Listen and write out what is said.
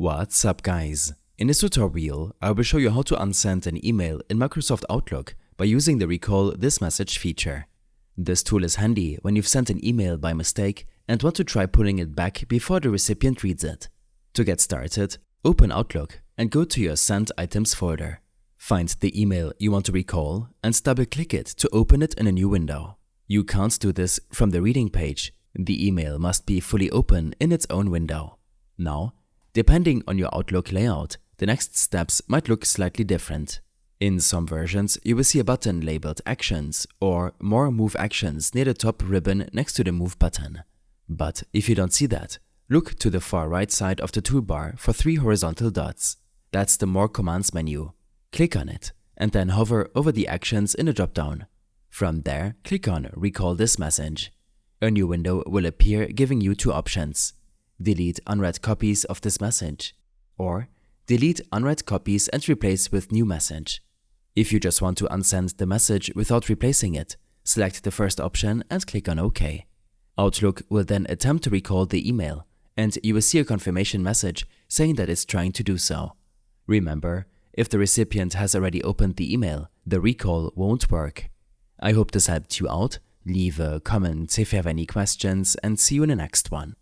What's up, guys? In this tutorial, I will show you how to unsend an email in Microsoft Outlook by using the Recall This Message feature. This tool is handy when you've sent an email by mistake and want to try pulling it back before the recipient reads it. To get started, open Outlook and go to your Sent Items folder. Find the email you want to recall and double-click it to open it in a new window. You can't do this from the reading page. The email must be fully open in its own window. Now, depending on your Outlook layout, the next steps might look slightly different. In some versions, you will see a button labeled Actions or More Move Actions near the top ribbon next to the Move button. But if you don't see that, look to the far right side of the toolbar for 3 horizontal dots. That's the More Commands menu. Click on it and then hover over the actions in the drop-down. From there, click on Recall This Message. A new window will appear giving you 2 options. Delete unread copies of this message, or delete unread copies and replace with new message. If you just want to unsend the message without replacing it, select the first option and click on OK. Outlook will then attempt to recall the email, and you will see a confirmation message saying that it's trying to do so. Remember, if the recipient has already opened the email, the recall won't work. I hope this helped you out. Leave a comment if you have any questions and see you in the next one.